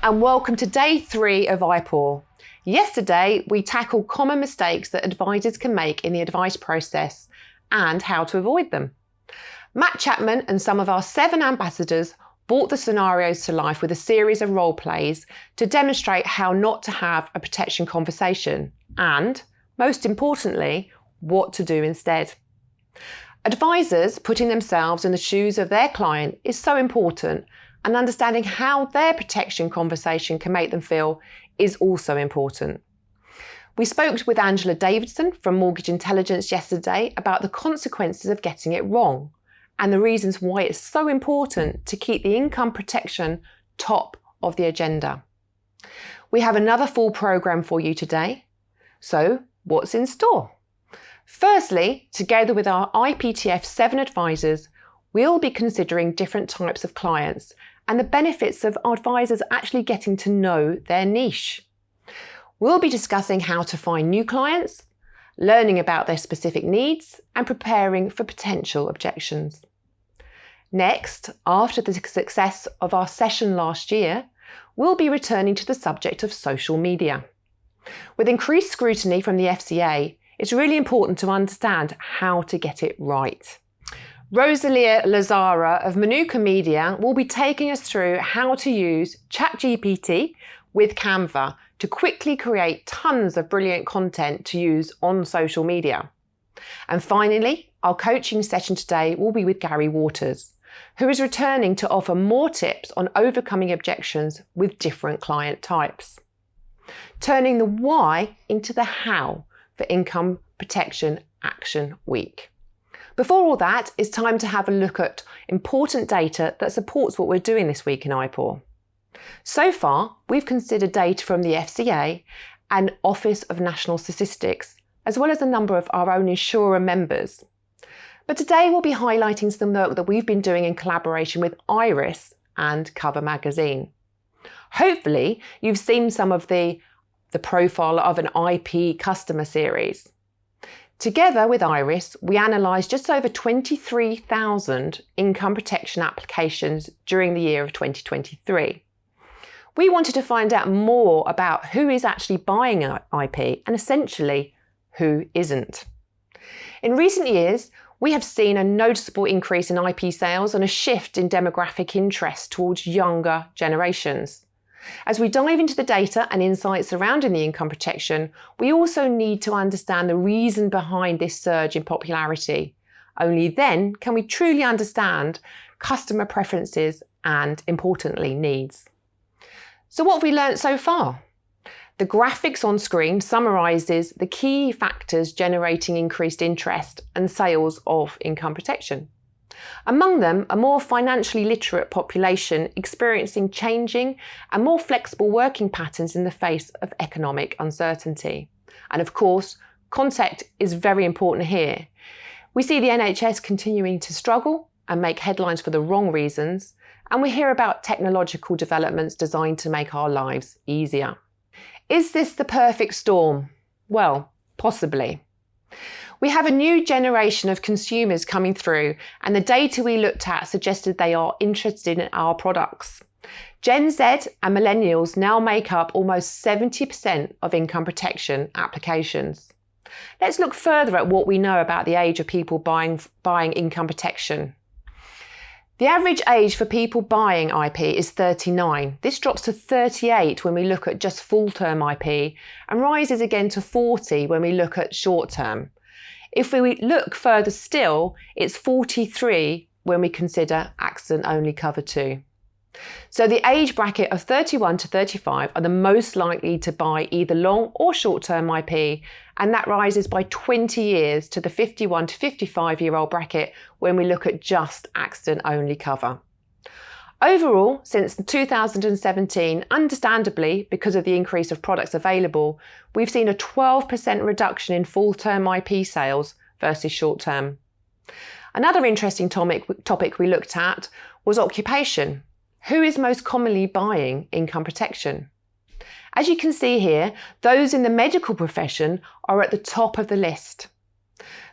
and welcome to day 3 of IPAW. Yesterday, we tackled common mistakes that advisors can make in the advice process and how to avoid them. Matt Chapman and some of our 7 ambassadors brought the scenarios to life with a series of role plays to demonstrate how not to have a protection conversation and, most importantly, what to do instead. Advisors putting themselves in the shoes of their client is so important, and understanding how their protection conversation can make them feel is also important. We spoke with Angela Davidson from Mortgage Intelligence yesterday about the consequences of getting it wrong and the reasons why it's so important to keep the income protection top of the agenda. We have another full programme for you today. So, what's in store? Firstly, together with our IPTF 7 advisors, we'll be considering different types of clients and the benefits of advisors actually getting to know their niche. We'll be discussing how to find new clients, learning about their specific needs, and preparing for potential objections. Next, after the success of our session last year, we'll be returning to the subject of social media. With increased scrutiny from the FCA, it's really important to understand how to get it right. Rosalina Lazarra of Manuka Media will be taking us through how to use Chat GPT with Canva to quickly create tons of brilliant content to use on social media. And finally, our coaching session today will be with Gary Waters, who is returning to offer more tips on overcoming objections with different client types, turning the why into the how for Income Protection Action Week. Before all that, it's time to have a look at important data that supports what we're doing this week in IPAW. So far, we've considered data from the FCA and Office of National Statistics, as well as a number of our own insurer members. But today we'll be highlighting some work that we've been doing in collaboration with Iress and Cover Magazine. Hopefully, you've seen some of the profile of an IP customer series. Together with Iress, we analysed just over 23,000 income protection applications during the year of 2023. We wanted to find out more about who is actually buying IP and essentially who isn't. In recent years, we have seen a noticeable increase in IP sales and a shift in demographic interest towards younger generations. As we dive into the data and insights surrounding the income protection, we also need to understand the reason behind this surge in popularity. Only then can we truly understand customer preferences and, importantly, needs. So what have we learnt so far? The graphics on screen summarises the key factors generating increased interest and sales of income protection. Among them, a more financially literate population experiencing changing and more flexible working patterns in the face of economic uncertainty. And of course, context is very important here. We see the NHS continuing to struggle and make headlines for the wrong reasons, and we hear about technological developments designed to make our lives easier. Is this the perfect storm? Well, possibly. We have a new generation of consumers coming through, and the data we looked at suggested they are interested in our products. Gen Z and millennials now make up almost 70% of income protection applications. Let's look further at what we know about the age of people buying income protection. The average age for people buying IP is 39. This drops to 38 when we look at just full-term IP and rises again to 40 when we look at short-term. If we look further still, it's 43 when we consider accident-only cover too. So the age bracket of 31 to 35 are the most likely to buy either long or short-term IP, and that rises by 20 years to the 51 to 55-year-old bracket when we look at just accident-only cover. Overall, since 2017, understandably, because of the increase of products available, we've seen a 12% reduction in full-term IP sales versus short-term. Another interesting topic we looked at was occupation. Who is most commonly buying income protection? As you can see here, those in the medical profession are at the top of the list.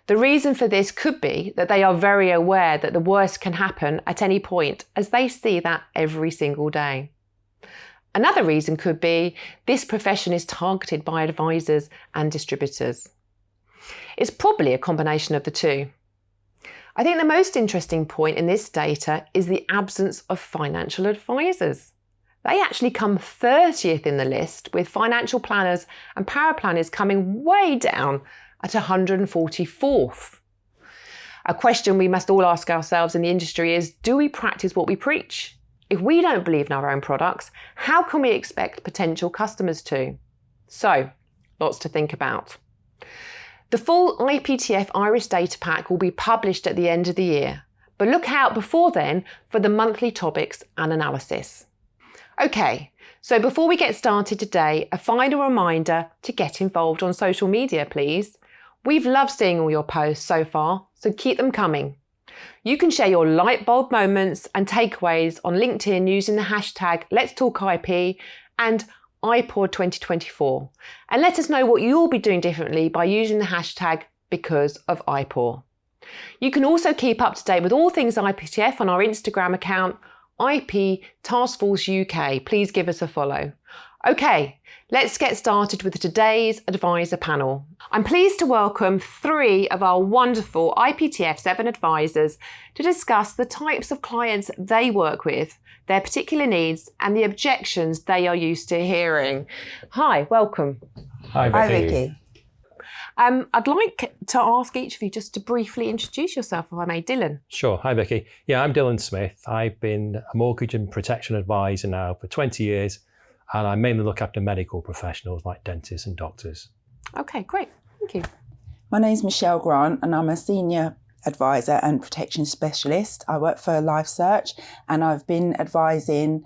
The reason for this could be that they are very aware that the worst can happen at any point, as they see that every single day. Another reason could be this profession is targeted by advisors and distributors. It's probably a combination of the two. I think the most interesting point in this data is the absence of financial advisors. They actually come 30th in the list, with financial planners and paraplanners coming way down at 144th. A question we must all ask ourselves in the industry is, do we practice what we preach? If we don't believe in our own products, how can we expect potential customers to? So, lots to think about. The full IPTF Iress data pack will be published at the end of the year, but look out before then for the monthly topics and analysis. Okay, so before we get started today, a final reminder to get involved on social media, please. We've loved seeing all your posts so far, so keep them coming. You can share your light bulb moments and takeaways on LinkedIn using the hashtag Let's Talk IP and IPAW 2024, and let us know what you'll be doing differently by using the hashtag Because of IPAW. You can also keep up to date with all things IPTF on our Instagram account, IP Task Force UK. Please give us a follow. Okay, let's get started with today's advisor panel. I'm pleased to welcome 3 of our wonderful IPTF 7 advisors to discuss the types of clients they work with, their particular needs, and the objections they are used to hearing. Hi, welcome. Hi, Vicky. Hi, Vicky. I'd like to ask each of you just to briefly introduce yourself, if I may. Dylan. Sure. Hi, Vicky. Yeah, I'm Dylan Smith. I've been a mortgage and protection advisor now for 20 years, and I mainly look after medical professionals like dentists and doctors. Okay, great. Thank you. My name's Michelle Grant and I'm a senior advisor and protection specialist. I work for LifeSearch and I've been advising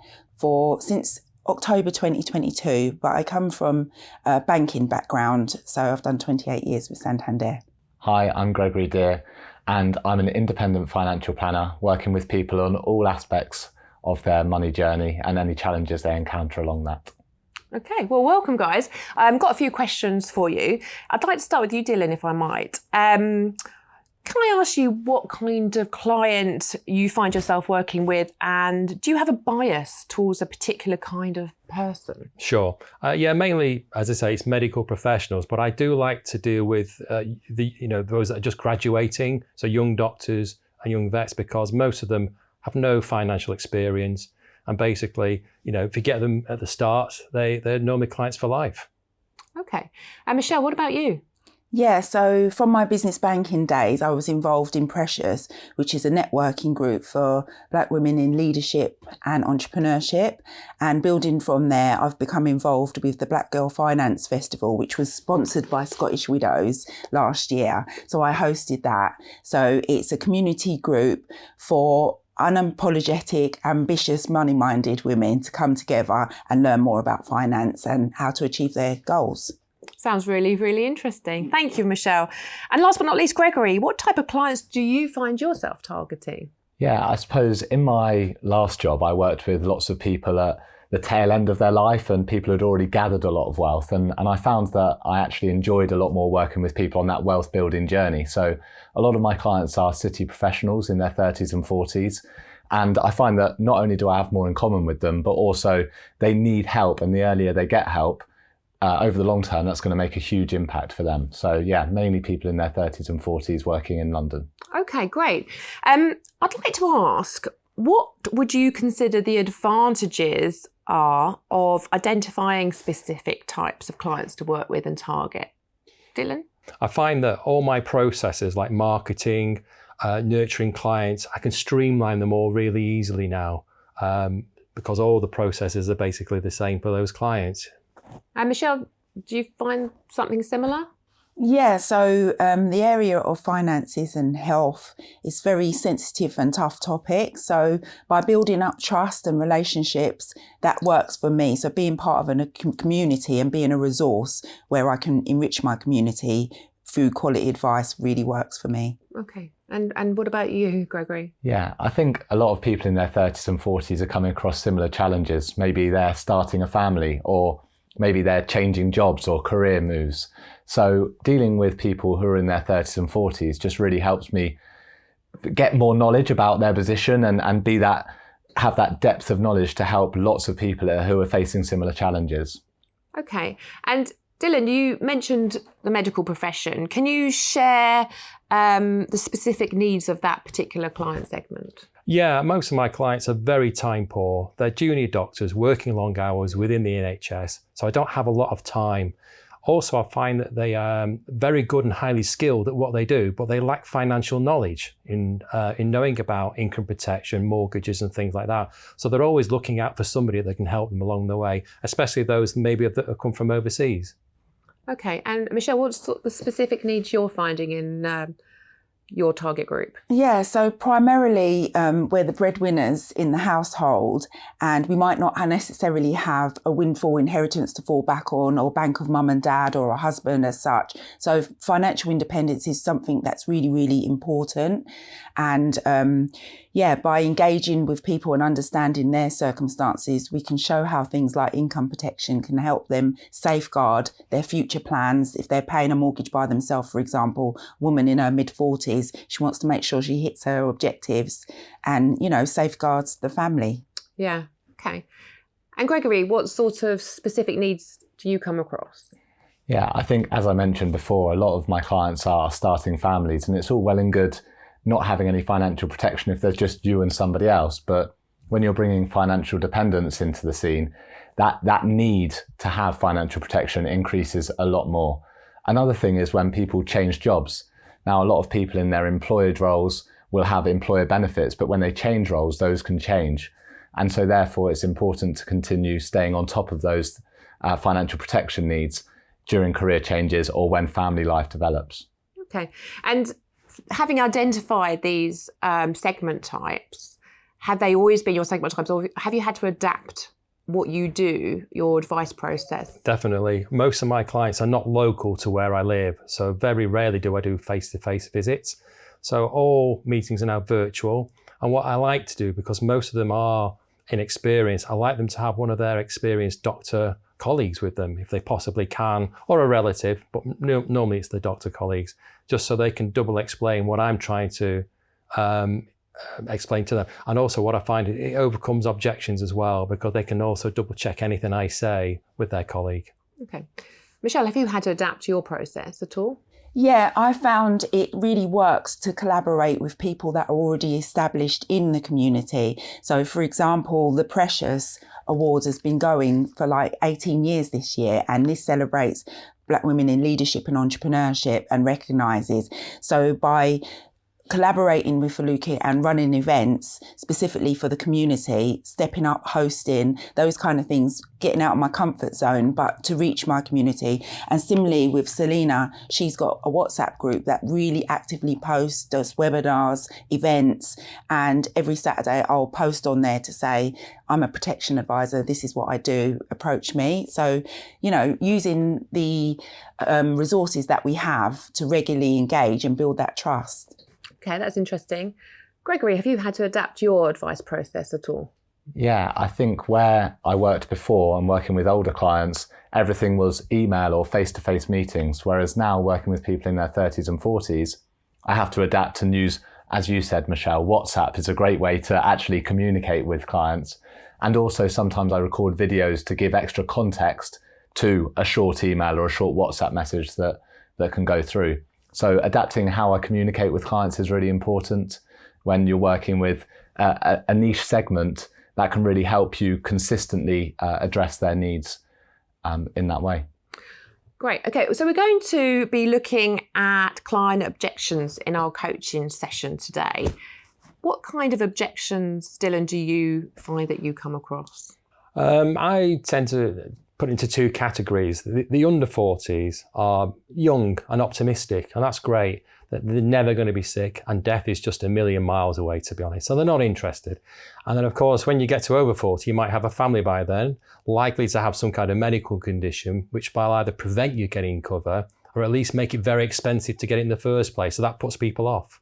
since October 2022, but I come from a banking background, so I've done 28 years with Santander. Hi, I'm Gregory Deer, and I'm an independent financial planner working with people on all aspects of their money journey and any challenges they encounter along that. Okay, well, welcome, guys. I've got a few questions for you. I'd like to start with you, Dylan, if I might. Can I ask you what kind of client you find yourself working with, and do you have a bias towards a particular kind of person? Sure. Yeah, mainly, as I say, it's medical professionals, but I do like to deal with those that are just graduating, so young doctors and young vets, because most of them have no financial experience, and basically, if you get them at the start, they're normally clients for life. Okay. And Michelle, what about you? Yeah, so from my business banking days, I was involved in Precious, which is a networking group for Black women in leadership and entrepreneurship. And building from there, I've become involved with the Black Girl Finance Festival, which was sponsored by Scottish Widows last year. So I hosted that. So it's a community group for unapologetic, ambitious, money-minded women to come together and learn more about finance and how to achieve their goals. Sounds really, really interesting. Thank you, Michelle. And last but not least, Gregory, what type of clients do you find yourself targeting? Yeah, I suppose in my last job, I worked with lots of people at the tail end of their life, and people had already gathered a lot of wealth. And I found that I actually enjoyed a lot more working with people on that wealth building journey. So a lot of my clients are city professionals in their 30s and 40s. And I find that not only do I have more in common with them, but also they need help. And the earlier they get help, over the long term, that's going to make a huge impact for them. So yeah, mainly people in their 30s and 40s working in London. Okay, great. I'd like to ask, what would you consider the advantages are of identifying specific types of clients to work with and target? Dylan? I find that all my processes like marketing, nurturing clients, I can streamline them all really easily now because all the processes are basically the same for those clients. And Michelle, do you find something similar? Yeah, so the area of finances and health is very sensitive and tough topic. So by building up trust and relationships, that works for me. So being part of a community and being a resource where I can enrich my community through quality advice really works for me. Okay. And what about you, Gregory? Yeah, I think a lot of people in their 30s and 40s are coming across similar challenges. Maybe they're starting a family, or maybe they're changing jobs or career moves. So dealing with people who are in their 30s and 40s just really helps me get more knowledge about their position and be that have that depth of knowledge to help lots of people who are facing similar challenges. Okay. And Dylan, you mentioned the medical profession. Can you share the specific needs of that particular client segment? Yeah, most of my clients are very time poor. They're junior doctors working long hours within the NHS, so I don't have a lot of time. Also, I find that they are very good and highly skilled at what they do, but they lack financial knowledge in knowing about income protection, mortgages and things like that. So they're always looking out for somebody that can help them along the way, especially those maybe that have come from overseas. Okay, and Michelle, what's the specific needs you're finding in your target group? Yeah, so primarily we're the breadwinners in the household, and we might not necessarily have a windfall inheritance to fall back on or bank of mum and dad or a husband as such. So financial independence is something that's really, really important. And by engaging with people and understanding their circumstances, we can show how things like income protection can help them safeguard their future plans. If they're paying a mortgage by themselves, for example, a woman in her mid-40s, she wants to make sure she hits her objectives and, safeguards the family. Yeah, okay. And Gregory, what sort of specific needs do you come across? Yeah, I think, as I mentioned before, a lot of my clients are starting families, and it's all well and good not having any financial protection if there's just you and somebody else. But when you're bringing financial dependence into the scene, that need to have financial protection increases a lot more. Another thing is when people change jobs. Now, a lot of people in their employed roles will have employer benefits, but when they change roles, those can change. And so therefore, it's important to continue staying on top of those financial protection needs during career changes or when family life develops. Okay. And having identified these segment types, have they always been your segment types, or have you had to adapt what you do, your advice process? Definitely. Most of my clients are not local to where I live, so very rarely do I do face-to-face visits. So all meetings are now virtual. And what I like to do, because most of them are inexperienced, I like them to have one of their experienced doctor colleagues with them if they possibly can, or a relative, but normally it's the doctor colleagues, just so they can double explain what I'm trying to explain to them. And also what I find, it overcomes objections as well, because they can also double check anything I say with their colleague. Okay. Michelle, have you had to adapt your process at all? Yeah, I found it really works to collaborate with people that are already established in the community. So, for example, the Precious Awards has been going for like 18 years this year, and this celebrates Black women in leadership and entrepreneurship and recognises. So by collaborating with Faluki and running events specifically for the community, stepping up, hosting, those kind of things, getting out of my comfort zone, but to reach my community. And similarly with Selena, she's got a WhatsApp group that really actively posts, does webinars, events, and every Saturday I'll post on there to say, I'm a protection advisor, this is what I do, approach me. So, using the resources that we have to regularly engage and build that trust. Okay, that's interesting. Gregory, have you had to adapt your advice process at all? Yeah, I think where I worked before and working with older clients, everything was email or face-to-face meetings, whereas now working with people in their 30s and 40s, I have to adapt and use, as you said, Michelle, WhatsApp is a great way to actually communicate with clients. And also sometimes I record videos to give extra context to a short email or a short WhatsApp message that can go through. So adapting how I communicate with clients is really important when you're working with a niche segment that can really help you consistently address their needs in that way. Great. Okay, so we're going to be looking at client objections in our coaching session today. What kind of objections, Dylan, do you find that you come across? I tend to put into two categories. The under 40s are young and optimistic, and that's great. They're never going to be sick, and death is just a million miles away, to be honest. So they're not interested. And then, of course, when you get to over 40, you might have a family by then, likely to have some kind of medical condition, which will either prevent you getting cover or at least make it very expensive to get it in the first place. So that puts people off.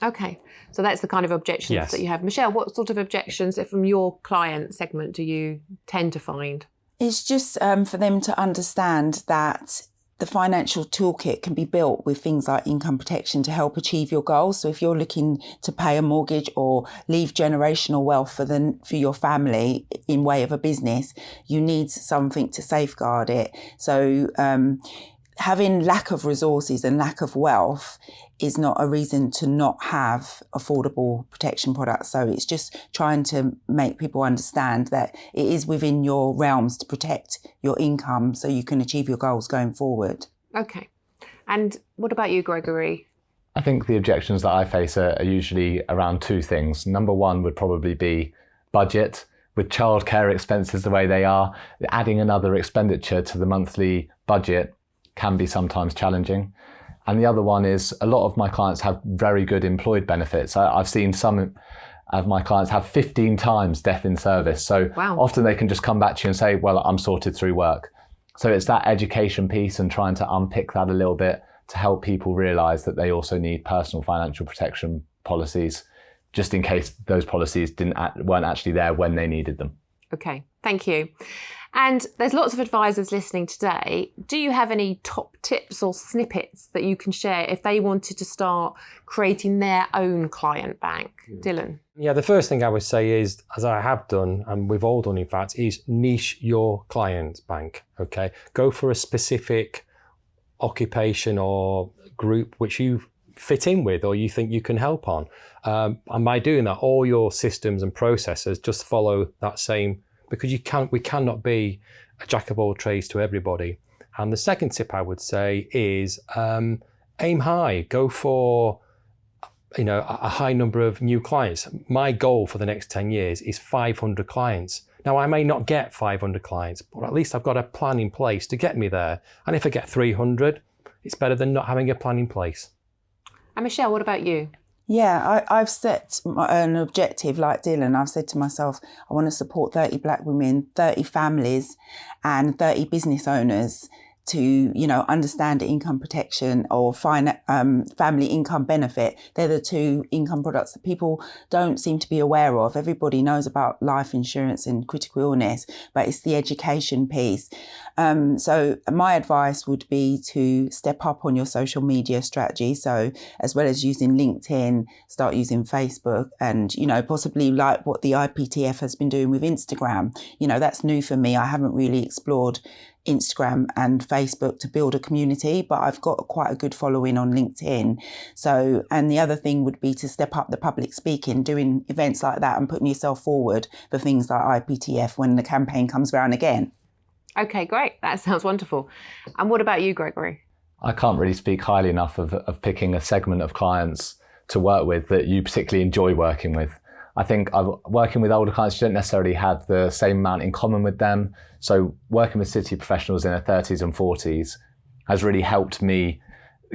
Okay, so that's the kind of objections that you have. Michelle, what sort of objections from your client segment do you tend to find? It's just for them to understand that the financial toolkit can be built with things like income protection to help achieve your goals. So if you're looking to pay a mortgage or leave generational wealth for your family in way of a business, you need something to safeguard it. So having lack of resources and lack of wealth is not a reason to not have affordable protection products. So it's just trying to make people understand that it is within your realms to protect your income so you can achieve your goals going forward. Okay. And what about you, Gregory? I think the objections that I face are usually around two things. Number one would probably be budget. With childcare expenses the way they are, adding another expenditure to the monthly budget can be sometimes challenging. And the other one is a lot of my clients have very good employed benefits. I've seen some of my clients have 15 times death in service. So often they can just come back to you and say, well, I'm sorted through work. So it's that education piece and trying to unpick that a little bit to help people realise that they also need personal financial protection policies, just in case those policies weren't actually there when they needed them. Okay, thank you. And there's lots of advisors listening today. Do you have any top tips or snippets that you can share if they wanted to start creating their own client bank? Dylan? Yeah, the first thing I would say is, as I have done, and we've all done in fact, is niche your client bank, okay? Go for a specific occupation or group which you fit in with or you think you can help on. And by doing that, all your systems and processes just follow that same, because we cannot be a jack of all trades to everybody. And the second tip I would say is aim high. Go for a high number of new clients. My goal for the next 10 years is 500 clients. Now, I may not get 500 clients, but at least I've got a plan in place to get me there. And if I get 300, it's better than not having a plan in place. And Michelle, what about you? Yeah, I've set an objective like Dylan. I've said to myself, I want to support 30 Black women, 30 families and 30 business owners to, understand income protection or family income benefit. They're the two income products that people don't seem to be aware of. Everybody knows about life insurance and critical illness, but it's the education piece. So my advice would be to step up on your social media strategy. So as well as using LinkedIn, start using Facebook and, possibly like what the IPTF has been doing with Instagram. That's new for me. I haven't really explored Instagram and Facebook to build a community, but I've got quite a good following on LinkedIn. So, and the other thing would be to step up the public speaking, doing events like that and putting yourself forward for things like IPTF when the campaign comes around again. Okay, great. That sounds wonderful. And what about you, Gregory? I can't really speak highly enough of picking a segment of clients to work with that you particularly enjoy working with. I think working with older clients, you don't necessarily have the same amount in common with them. So working with city professionals in their 30s and 40s has really helped me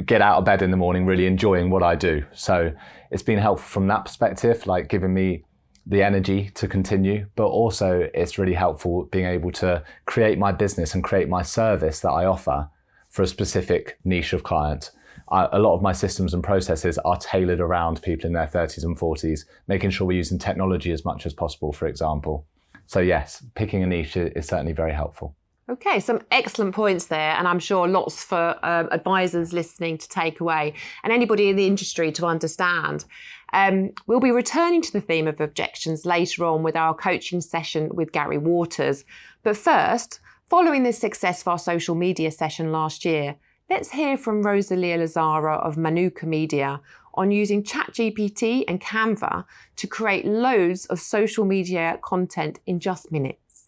get out of bed in the morning, really enjoying what I do. So it's been helpful from that perspective, like giving me the energy to continue, but also it's really helpful being able to create my business and create my service that I offer for a specific niche of client. A lot of my systems and processes are tailored around people in their 30s and 40s, making sure we're using technology as much as possible, for example. So yes, picking a niche is certainly very helpful. Okay, some excellent points there, and I'm sure lots for advisors listening to take away and anybody in the industry to understand. We'll be returning to the theme of objections later on with our coaching session with Gary Waters. But first, following the success of our social media session last year, let's hear from Rosalina Lazarra of Manuka Media on using Chat GPT and Canva to create loads of social media content in just minutes.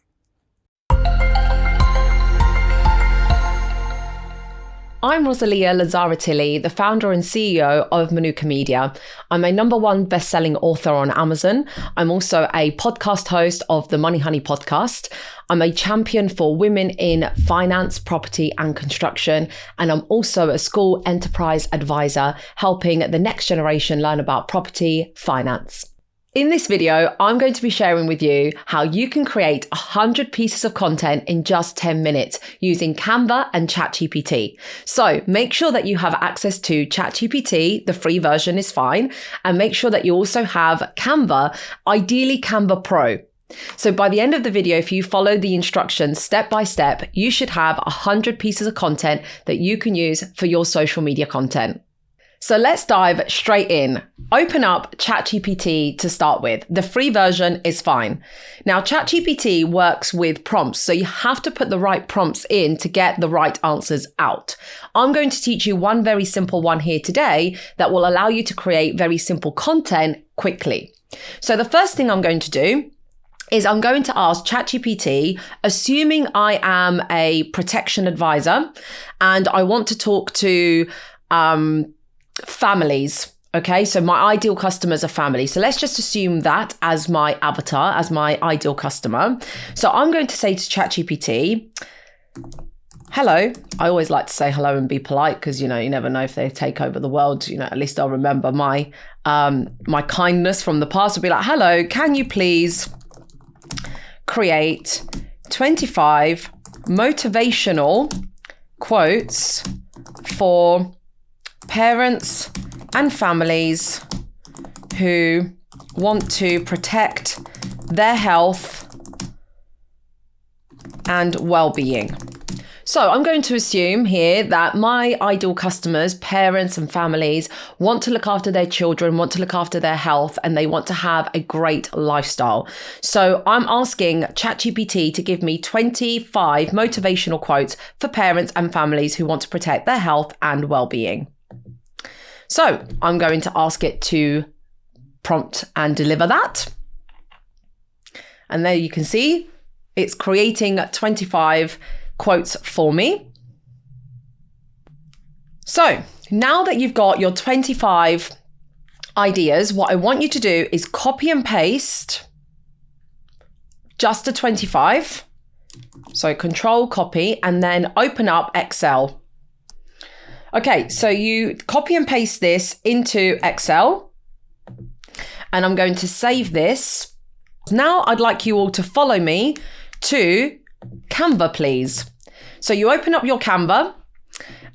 I'm Rosalina Lazarra, the founder and CEO of Manuka Media. I'm a #1 best-selling author on Amazon. I'm also a podcast host of the Money Honey podcast. I'm a champion for women in finance, property and construction. And I'm also a school enterprise advisor, helping the next generation learn about property finance. In this video, I'm going to be sharing with you how you can create 100 pieces of content in just 10 minutes using Canva and Chat GPT. So make sure that you have access to Chat GPT, the free version is fine, and make sure that you also have Canva, ideally Canva Pro. So by the end of the video, if you follow the instructions step by step, you should have 100 pieces of content that you can use for your social media content. So let's dive straight in. Open up ChatGPT to start with. The free version is fine. Now, ChatGPT works with prompts, so you have to put the right prompts in to get the right answers out. I'm going to teach you one very simple one here today that will allow you to create very simple content quickly. So the first thing I'm going to do is I'm going to ask ChatGPT, assuming I am a protection advisor and I want to talk to families. Okay, so my ideal customers are families. So let's just assume that as my avatar, as my ideal customer. So I'm going to say to ChatGPT, hello. I always like to say hello and be polite because, you never know if they take over the world. At least I'll remember my my kindness from the past. Will be like, hello, can you please create 25 motivational quotes for parents and families who want to protect their health and well-being. So I'm going to assume here that my ideal customers, parents and families, want to look after their children, want to look after their health, and they want to have a great lifestyle. So I'm asking ChatGPT to give me 25 motivational quotes for parents and families who want to protect their health and well-being. So I'm going to ask it to prompt and deliver that. And there you can see it's creating 25 quotes for me. So now that you've got your 25 ideas, what I want you to do is copy and paste just the 25. So control copy and then open up Excel. Okay, so you copy and paste this into Excel and I'm going to save this. Now I'd like you all to follow me to Canva, please. So you open up your Canva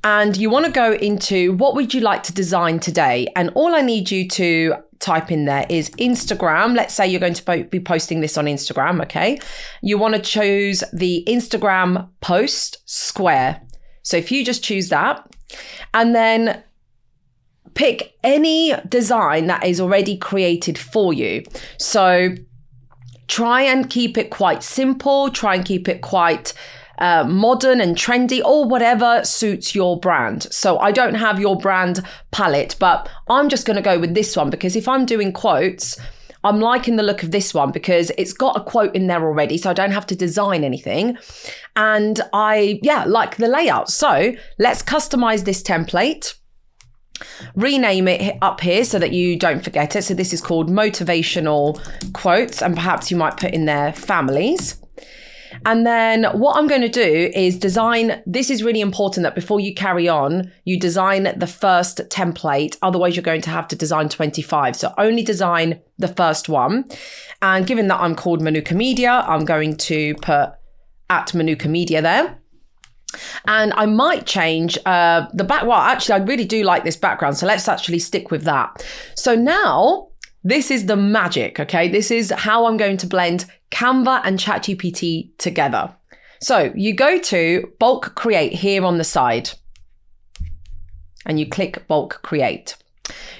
and you want to go into what would you like to design today? And all I need you to type in there is Instagram. Let's say you're going to be posting this on Instagram, okay? You want to choose the Instagram post square. So if you just choose that and then pick any design that is already created for you. So try and keep it quite simple, try and keep it quite modern and trendy or whatever suits your brand. So I don't have your brand palette, but I'm just going to go with this one because if I'm doing quotes, I'm liking the look of this one because it's got a quote in there already, so I don't have to design anything. And I like the layout. So let's customize this template. Rename it up here so that you don't forget it. So this is called motivational quotes, and perhaps you might put in there families. And then what I'm going to do is design, this is really important that before you carry on, you design the first template. Otherwise, you're going to have to design 25. So only design the first one. And given that I'm called Manuka Media, I'm going to put at Manuka Media there. And I might change the back. Well, actually, I really do like this background. So let's actually stick with that. So now this is the magic, okay? This is how I'm going to blend Canva and ChatGPT together. So you go to bulk create here on the side and you click bulk create.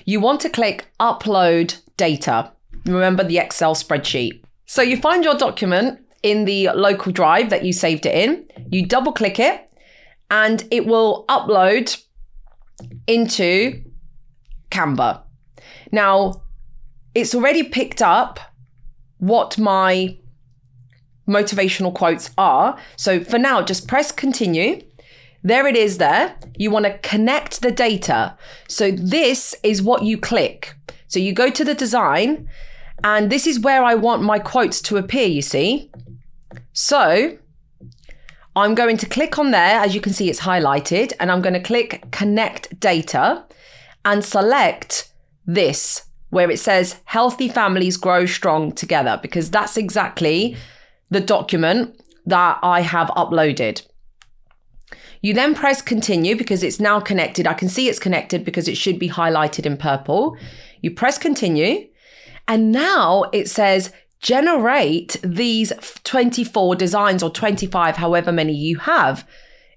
You want to click upload data. Remember the Excel spreadsheet. So you find your document in the local drive that you saved it in. You double click it and it will upload into Canva. Now, it's already picked up what my motivational quotes are. So for now, just press continue. There it is there. You want to connect the data. So this is what you click. So you go to the design and this is where I want my quotes to appear, you see. So I'm going to click on there. As you can see, it's highlighted and I'm going to click connect data and select this where it says healthy families grow strong together, because that's exactly the document that I have uploaded. You then press continue because it's now connected. I can see it's connected because it should be highlighted in purple. You press continue and now it says generate these 24 designs or 25, however many you have,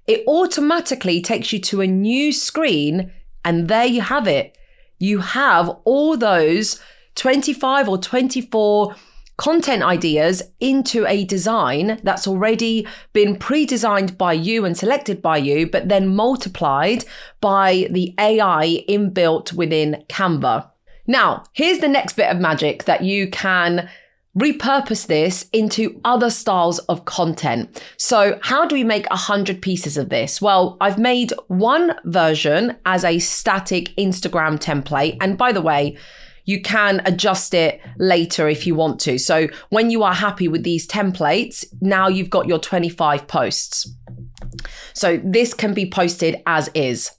it automatically takes you to a new screen, and there you have it. You have all those 25 or 24 content ideas into a design that's already been pre-designed by you and selected by you, but then multiplied by the AI inbuilt within Canva. Now, here's the next bit of magic that you can repurpose this into other styles of content. So how do we make 100 pieces of this? Well, I've made one version as a static Instagram template. And by the way, you can adjust it later if you want to. So when you are happy with these templates, now you've got your 25 posts. So this can be posted as is.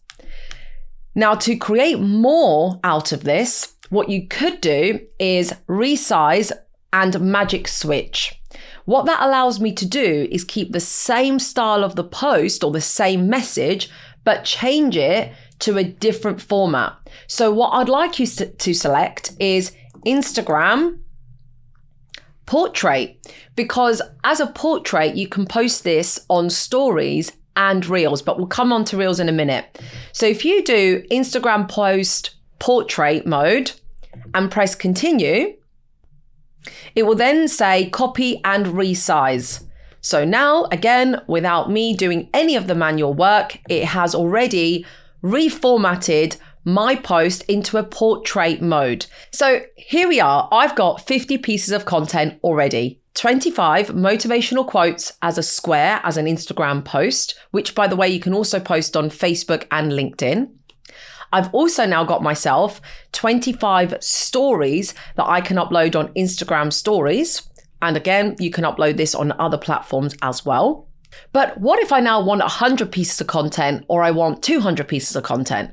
Now, to create more out of this, what you could do is resize and magic switch. What that allows me to do is keep the same style of the post or the same message, but change it to a different format. So what I'd like you to select is Instagram portrait, because as a portrait, you can post this on stories and reels, but we'll come on to reels in a minute. So if you do Instagram post portrait mode and press continue, it will then say copy and resize. So now, again, without me doing any of the manual work, it has already reformatted my post into a portrait mode. So here we are. I've got 50 pieces of content already. 25 motivational quotes as a square, as an Instagram post, which, by the way, you can also post on Facebook and LinkedIn. I've also now got myself 25 stories that I can upload on Instagram stories. And again, you can upload this on other platforms as well. But what if I now want 100 pieces of content, or I want 200 pieces of content?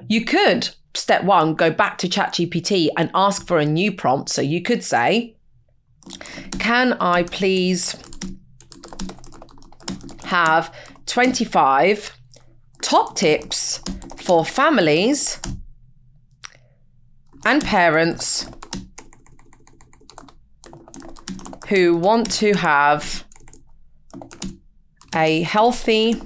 You could, step one, go back to ChatGPT and ask for a new prompt. So you could say, can I please have 25 top tips for families and parents who want to have a healthy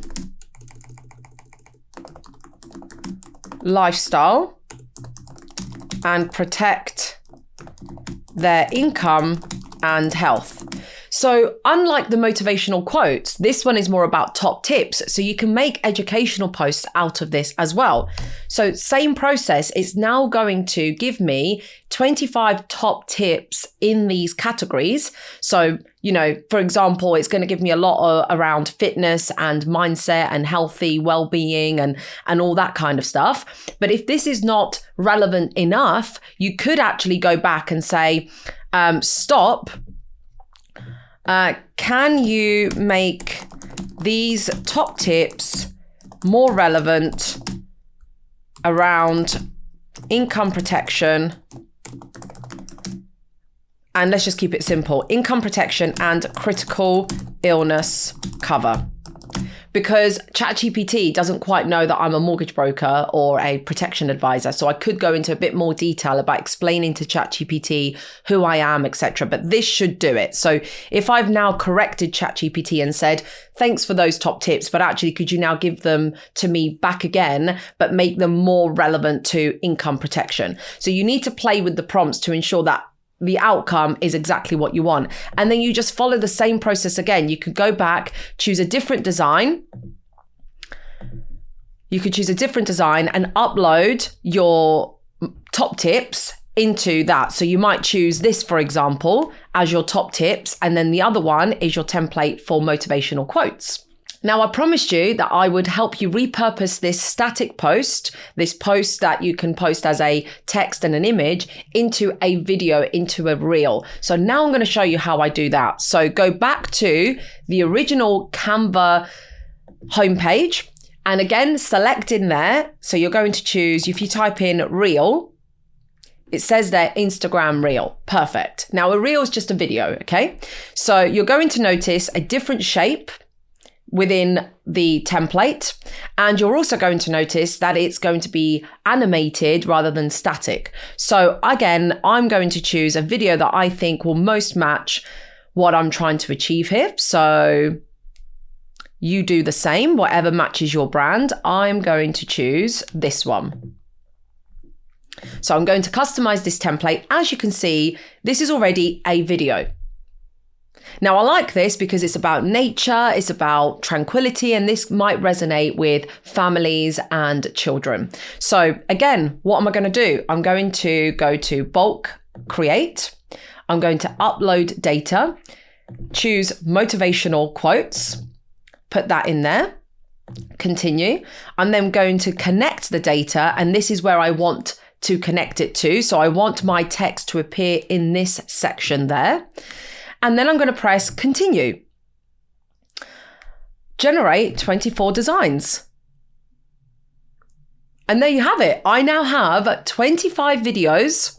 lifestyle and protect their income and health. So unlike the motivational quotes, this one is more about top tips. So you can make educational posts out of this as well. So same process, it's now going to give me 25 top tips in these categories. So, you know, for example, it's going to give me a lot around fitness and mindset and healthy well-being and all that kind of stuff. But if this is not relevant enough, you could actually go back and say, stop. Can you make these top tips more relevant around income protection? And let's just keep it simple. Income protection and critical illness cover. Because ChatGPT doesn't quite know that I'm a mortgage broker or a protection advisor. So I could go into a bit more detail about explaining to ChatGPT who I am, etc. But this should do it. So if I've now corrected ChatGPT and said, thanks for those top tips, but actually could you now give them to me back again, but make them more relevant to income protection? So you need to play with the prompts to ensure that the outcome is exactly what you want. And then you just follow the same process again. You could go back, choose a different design. You could choose a different design and upload your top tips into that. So you might choose this, for example, as your top tips. And then the other one is your template for motivational quotes. Now, I promised you that I would help you repurpose this static post, this post that you can post as a text and an image, into a video, into a reel. So now I'm going to show you how I do that. So go back to the original Canva homepage and again, select in there. So you're going to choose, if you type in reel, it says there Instagram reel. Perfect. Now a reel is just a video, okay? So you're going to notice a different shape within the template. And you're also going to notice that it's going to be animated rather than static. So again, I'm going to choose a video that I think will most match what I'm trying to achieve here. So you do the same, whatever matches your brand. I'm going to choose this one. So I'm going to customize this template. As you can see, this is already a video. Now, I like this because it's about nature, it's about tranquility, and this might resonate with families and children. So again, what am I going to do? I'm going to go to bulk create. I'm going to upload data, choose motivational quotes, put that in there, continue. I'm then going to connect the data, and this is where I want to connect it to. So I want my text to appear in this section there. And then I'm going to press continue. Generate 24 designs. And there you have it. I now have 25 videos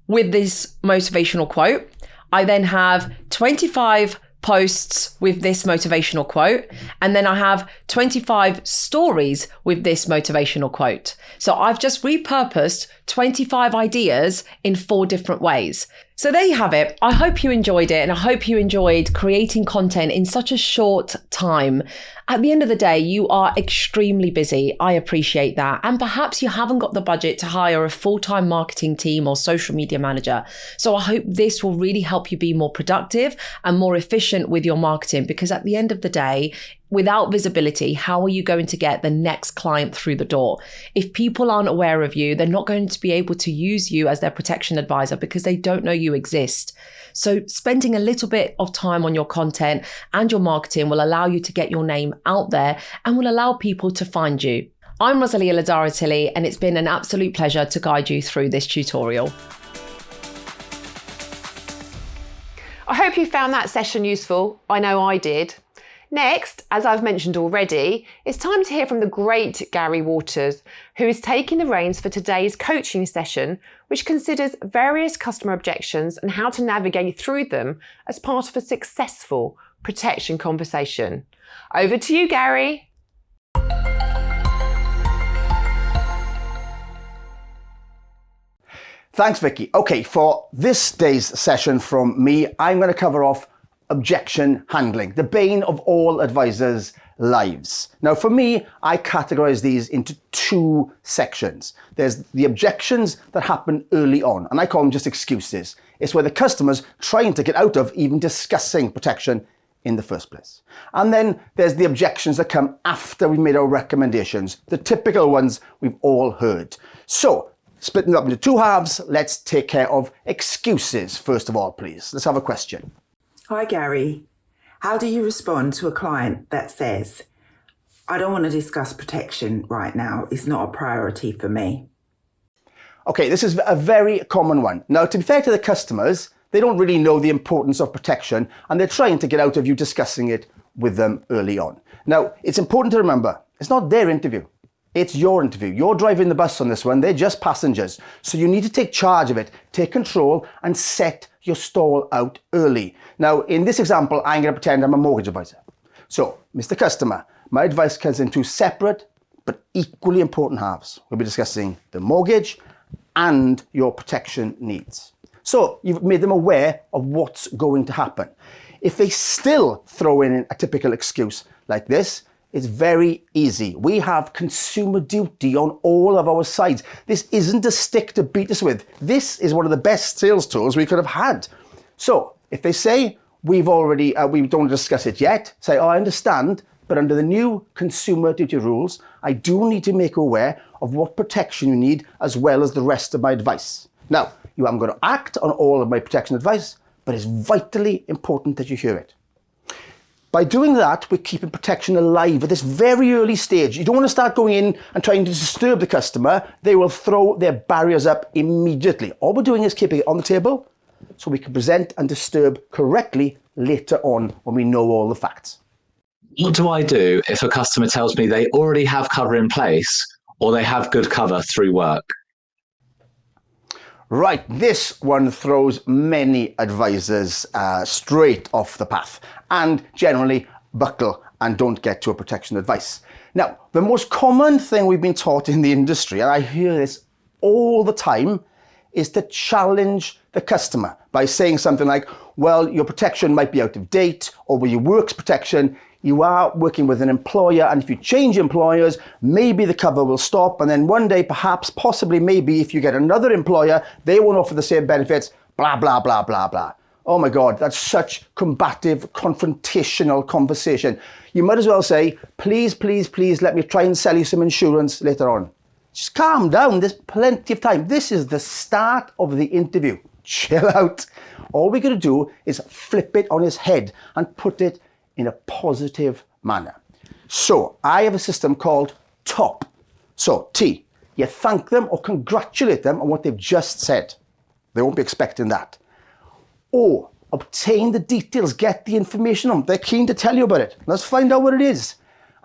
with this motivational quote. I then have 25 posts with this motivational quote. And then I have 25 stories with this motivational quote. So I've just repurposed 25 ideas in 4 different ways. So there you have it. I hope you enjoyed it, and I hope you enjoyed creating content in such a short time. At the end of the day, you are extremely busy. I appreciate that. And perhaps you haven't got the budget to hire a full-time marketing team or social media manager. So I hope this will really help you be more productive and more efficient with your marketing, because at the end of the day, without visibility, how are you going to get the next client through the door? If people aren't aware of you, they're not going to be able to use you as their protection advisor because they don't know you exist. So spending a little bit of time on your content and your marketing will allow you to get your name out there and will allow people to find you. I'm Rosalina Lazarra, and it's been an absolute pleasure to guide you through this tutorial. I hope you found that session useful. I know I did. Next, as I've mentioned already, it's time to hear from the great Gary Waters, who is taking the reins for today's coaching session, which considers various customer objections and how to navigate through them as part of a successful protection conversation. Over to you, Gary. Thanks, Vicky. Okay, for this day's session from me, I'm going to cover off objection handling, the bane of all advisors' lives. Now, for me, I categorize these into 2 sections. There's the objections that happen early on, and I call them just excuses. It's where the customer's trying to get out of even discussing protection in the first place. And then there's the objections that come after we've made our recommendations, the typical ones we've all heard. So, splitting them up into 2 halves, let's take care of excuses first of all, please. Let's have a question. Hi Gary, how do you respond to a client that says, I don't want to discuss protection right now, it's not a priority for me? Okay, this is a very common one. Now, to be fair to the customers, they don't really know the importance of protection and they're trying to get out of you discussing it with them early on. Now, it's important to remember, it's not their interview. It's your interview. You're driving the bus on this one. They're just passengers. So you need to take charge of it, take control and set your stall out early. Now, in this example, I'm going to pretend I'm a mortgage advisor. So, Mr. Customer, my advice comes in 2 separate but equally important halves. We'll be discussing the mortgage and your protection needs. So, you've made them aware of what's going to happen. If they still throw in a typical excuse like this, it's very easy. We have consumer duty on all of our sides. This isn't a stick to beat us with. This is one of the best sales tools we could have had. So if they say, we don't want to discuss it yet, say, oh, I understand, but under the new consumer duty rules, I do need to make you aware of what protection you need as well as the rest of my advice. Now, you haven't got to act on all of my protection advice, but it's vitally important that you hear it. By doing that, we're keeping protection alive at this very early stage. You don't want to start going in and trying to disturb the customer. They will throw their barriers up immediately. All we're doing is keeping it on the table so we can present and disturb correctly later on when we know all the facts. What do I do if a customer tells me they already have cover in place or they have good cover through work? Right, this one throws many advisors straight off the path and generally buckle and don't get to a protection advice. Now, the most common thing we've been taught in the industry, and I hear this all the time, is to challenge the customer by saying something like, well, your protection might be out of date, or with your works protection, you are working with an employer, and if you change employers, maybe the cover will stop, and then one day, perhaps, possibly, maybe, if you get another employer, they won't offer the same benefits, blah, blah, blah, blah, blah. Oh my God, that's such combative, confrontational conversation. You might as well say, please, please, please, let me try and sell you some insurance later on. Just calm down, there's plenty of time. This is the start of the interview. Chill out. All we're going to do is flip it on his head and put it in a positive manner. So I have a system called TOP. So T, you thank them or congratulate them on what they've just said. They won't be expecting that. O, obtain the details, get the information on. They're keen to tell you about it. Let's find out what it is.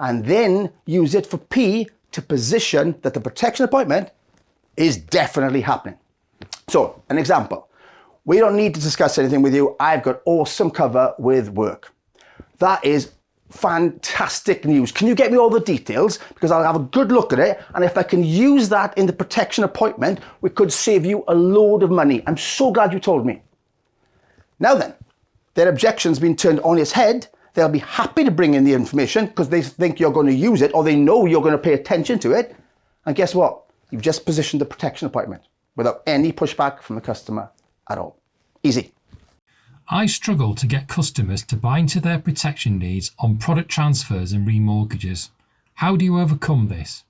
And then use it for P to position that the protection appointment is definitely happening. So, an example. We don't need to discuss anything with you. I've got awesome cover with work. That is fantastic news. Can you get me all the details? Because I'll have a good look at it. And if I can use that in the protection appointment, we could save you a load of money. I'm so glad you told me. Now then, their objection's been turned on its head. They'll be happy to bring in the information because they think you're going to use it or they know you're going to pay attention to it. And guess what? You've just positioned the protection appointment without any pushback from the customer at all. Easy. I struggle to get customers to buy into their protection needs on product transfers and remortgages. How do you overcome this?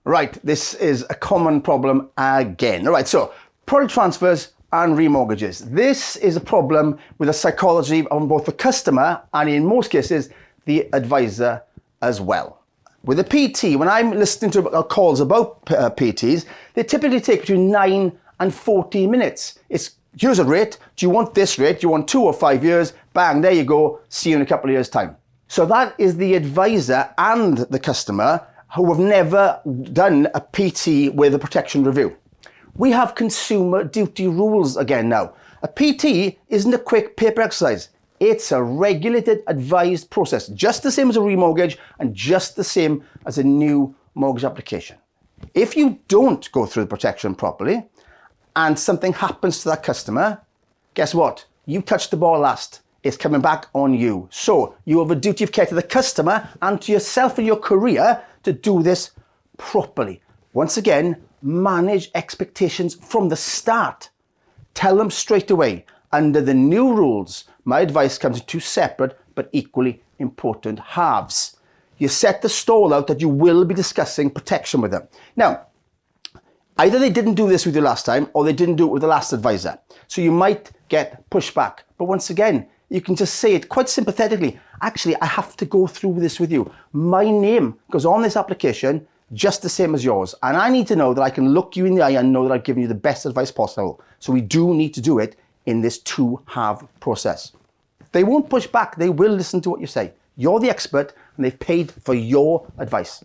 Right, this is a common problem again. All right, so product transfers and remortgages. This is a problem with the psychology of both the customer and in most cases, the advisor as well. With a PT, when I'm listening to calls about PTs, they typically take between 9 and 14 minutes. It's here's a rate. Do you want this rate? Do you want 2 or 5 years? Bang, there you go. See you in a couple of years' time. So that is the advisor and the customer who have never done a PT with a protection review. We have consumer duty rules again now. A PT isn't a quick paper exercise. It's a regulated, advised process, just the same as a remortgage and just the same as a new mortgage application. If you don't go through the protection properly and something happens to that customer, guess what? You touched the ball last. It's coming back on you. So you have a duty of care to the customer and to yourself and your career to do this properly. Once again, manage expectations from the start. Tell them straight away, under the new rules, my advice comes in 2 separate but equally important halves. You set the stall out that you will be discussing protection with them. Now, either they didn't do this with you last time or they didn't do it with the last advisor. So you might get pushback. But once again, you can just say it quite sympathetically. Actually, I have to go through this with you. My name goes on this application just the same as yours. And I need to know that I can look you in the eye and know that I've given you the best advice possible. So we do need to do it in this 2-half process. They won't push back. They will listen to what you say. You're the expert and they've paid for your advice.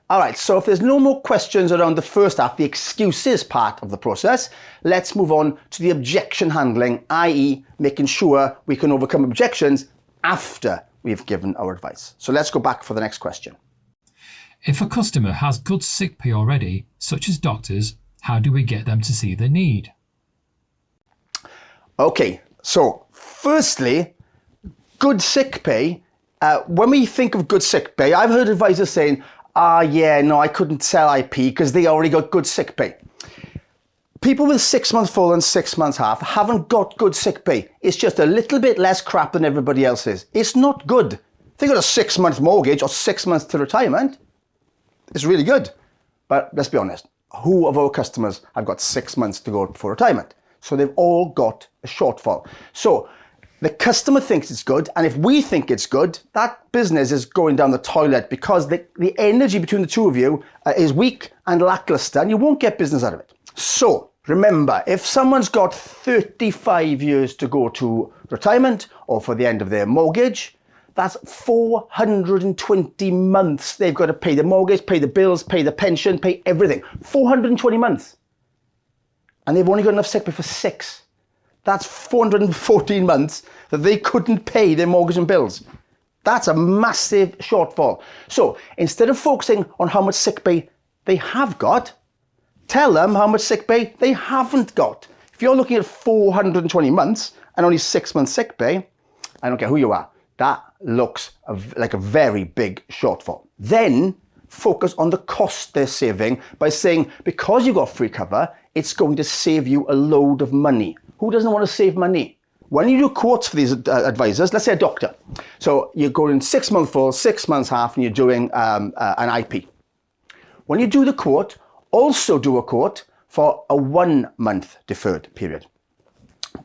All right, so if there's no more questions around the first half, the excuses part of the process, let's move on to the objection handling, i.e. making sure we can overcome objections after we've given our advice. So let's go back for the next question. If a customer has good sick pay already, such as doctors, how do we get them to see the need? Okay, so firstly, good sick pay. When we think of good sick pay, I've heard advisors saying, yeah, no, I couldn't sell IP because they already got good sick pay. People with 6 months full and 6 months half haven't got good sick pay. It's just a little bit less crap than everybody else's. It's not good. If they got a 6-month mortgage or 6 months to retirement, it's really good. But let's be honest, who of our customers have got 6 months to go before retirement? So they've all got a shortfall. So the customer thinks it's good, and if we think it's good, that business is going down the toilet because the energy between the two of you is weak and lackluster, and you won't get business out of it. So remember, if someone's got 35 years to go to retirement or for the end of their mortgage, that's 420 months they've got to pay the mortgage, pay the bills, pay the pension, pay everything. 420 months. And they've only got enough sick pay for 6. That's 414 months that they couldn't pay their mortgage and bills. That's a massive shortfall. So instead of focusing on how much sick pay they have got, tell them how much sick pay they haven't got. If you're looking at 420 months and only 6 months sick pay, I don't care who you are, that looks like a very big shortfall. Then focus on the cost they're saving by saying, because you got free cover, it's going to save you a load of money. Who doesn't want to save money? When you do quotes for these advisors, let's say a doctor. So you're going 6 months full, 6 months half, and you're doing an IP. When you do the quote, also do a quote for a 1 month deferred period.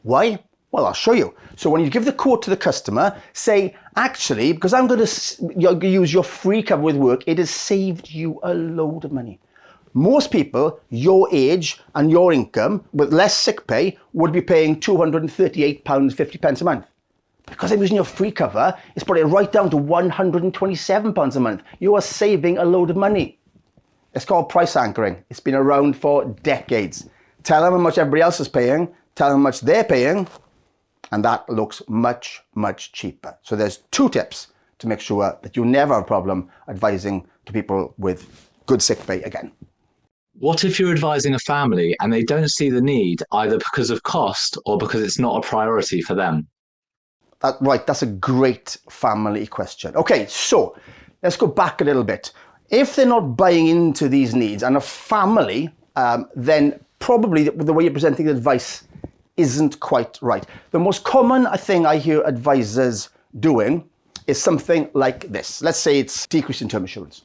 Why? Well, I'll show you. So when you give the quote to the customer, say, actually, because I'm going to use your free cover with work, it has saved you a load of money. Most people your age and your income with less sick pay would be paying £238.50 a month. Because I'm using your free cover, it's brought it right down to £127 a month. You are saving a load of money. It's called price anchoring. It's been around for decades. Tell them how much everybody else is paying, tell them how much they're paying, and that looks much, much cheaper. So there's 2 tips to make sure that you never have a problem advising to people with good sick pay again. What if you're advising a family and they don't see the need either because of cost or because it's not a priority for them? Right, that's a great family question. Okay, so let's go back a little bit. If they're not buying into these needs and a family, then probably the way you're presenting the advice isn't quite right. The most common thing I hear advisors doing is something like this. Let's say it's decrease in term assurance.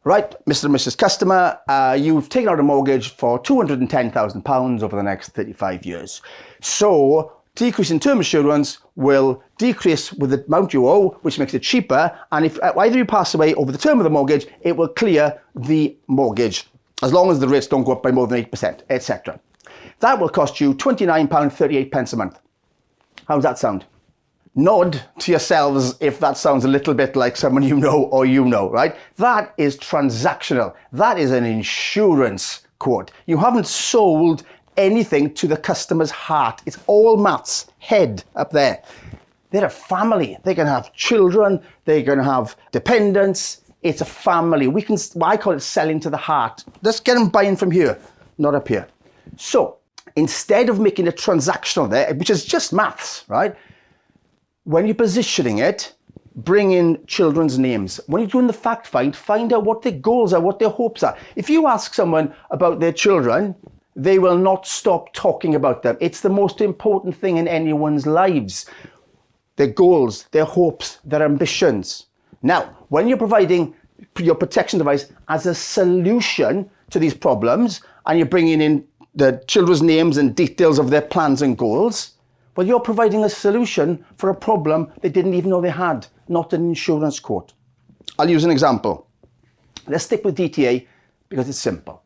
Right, Mr. and Mrs. Customer, you've taken out a mortgage for £210,000 over the next 35 years. So decrease in term assurance will decrease with the amount you owe, which makes it cheaper. And if either you pass away over the term of the mortgage, it will clear the mortgage, as long as the rates don't go up by more than 8%, etc. That will cost you £29.38 a month. How does that sound? Nod to yourselves if that sounds a little bit like someone you know or you know, right? That is transactional. That is an insurance quote. You haven't sold anything to the customer's heart. It's all maths, head up there. They're a family. They can have children. They're going to have dependents. It's a family. I call it selling to the heart. Let's get them buying from here, not up here. So instead of making it transactional there, which is just maths, right? When you're positioning it, bring in children's names. When you're doing the fact find out what their goals are, what their hopes are. If you ask someone about their children, they will not stop talking about them. It's the most important thing in anyone's lives. Their goals, their hopes, their ambitions. Now, when you're providing your protection device as a solution to these problems, and you're bringing in the children's names and details of their plans and goals, well, you're providing a solution for a problem they didn't even know they had, not an insurance quote. I'll use an example. Let's stick with DTA because it's simple.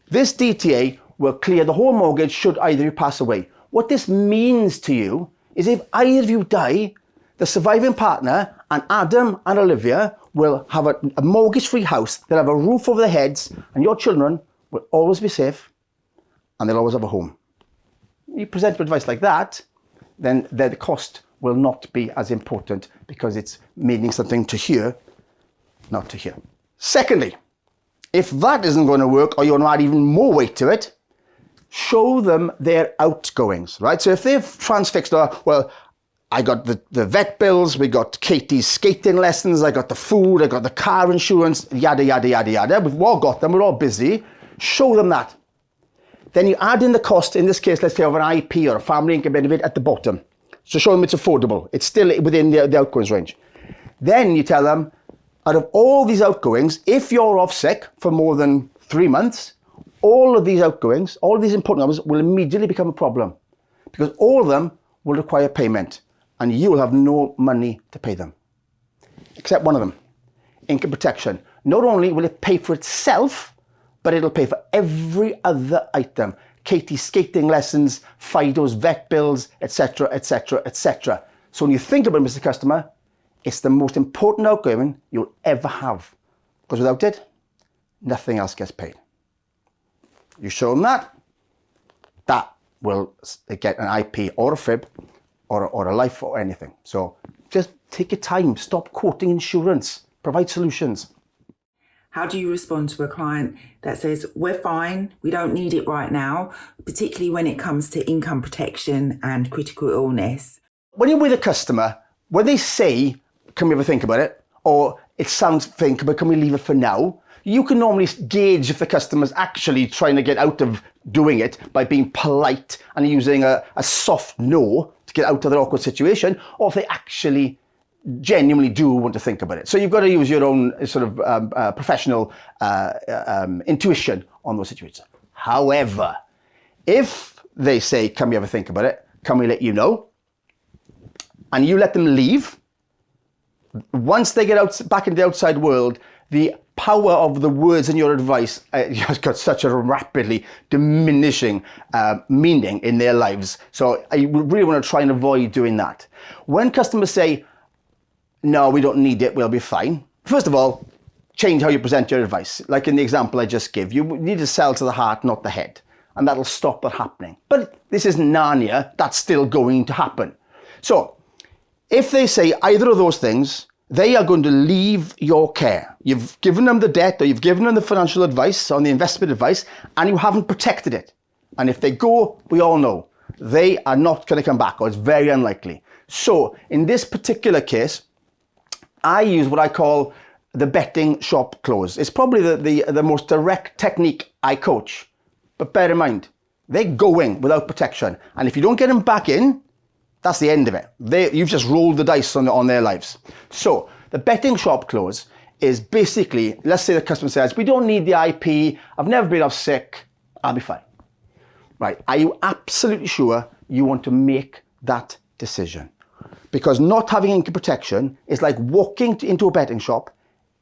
This DTA will clear the whole mortgage should either of you pass away. What this means to you is if either of you die, the surviving partner and Adam and Olivia will have a mortgage-free house. They'll have a roof over their heads and your children will always be safe and they'll always have a home. You present advice like that, then the cost will not be as important because it's meaning something to here, not to here. Secondly, if that isn't going to work or you want to add even more weight to it, show them their outgoings, right? So if they've transfixed, well, I got the vet bills, we got Katie's skating lessons, I got the food, I got the car insurance, yada, yada, yada, yada. We've all got them, we're all busy. Show them that. Then you add in the cost, in this case, let's say of an IP or a family income benefit at the bottom. So show them it's affordable. It's still within the outgoings range. Then you tell them, out of all these outgoings, if you're off sick for more than 3 months, all of these outgoings, all of these important numbers will immediately become a problem because all of them will require payment and you will have no money to pay them. Except one of them, income protection. Not only will it pay for itself, but it'll pay for every other item. Katie's skating lessons, Fido's vet bills, etc., etc., etc. So when you think about it, Mr. Customer, it's the most important outgoing you'll ever have. Because without it, nothing else gets paid. You show them that will get an IP or a FIB or a life or anything. So just Take your time. Stop quoting insurance. Provide solutions. How do you respond to a client that says, we're fine, we don't need it right now, particularly when it comes to income protection and critical illness? When you're with a customer, when they say, can we ever think about it? Or it sounds think, but can we leave it for now? You can normally gauge if the customer's actually trying to get out of doing it by being polite and using a soft no to get out of their awkward situation, or if they actually genuinely do want to think about it. So you've got to use your own sort of professional intuition on those situations. However, if they say, can we ever think about it? Can we let you know? And you let them leave, once they get out back into the outside world, the power of the words in your advice has got such a rapidly diminishing meaning in their lives. So I really want to try and avoid doing that. When customers say, no, we don't need it, we'll be fine. First of all, change how you present your advice. Like in the example I just gave, you need to sell to the heart, not the head. And that'll stop that happening. But this is Narnia, that's still going to happen. So if they say either of those things, they are going to leave your care. You've given them the debt, or you've given them the financial advice on the investment advice, and you haven't protected it. And if they go, we all know, they are not going to come back, or it's very unlikely. So in this particular case, I use what I call the betting shop close. It's probably the most direct technique I coach. But bear in mind, they're going without protection. And if you don't get them back in, that's the end of it. You've just rolled the dice on their lives. So the betting shop close is basically, let's say the customer says, we don't need the IP, I've never been off sick, I'll be fine. Right, are you absolutely sure you want to make that decision? Because not having income protection is like walking into a betting shop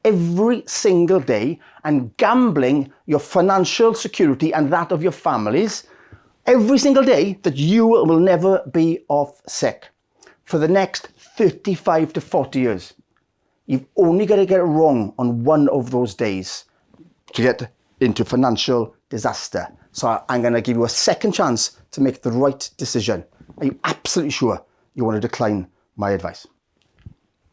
every single day and gambling your financial security and that of your families every single day that you will never be off sick for the next 35 to 40 years. You've only got to get it wrong on one of those days to get into financial disaster. So I'm going to give you a second chance to make the right decision. Are you absolutely sure you want to decline my advice?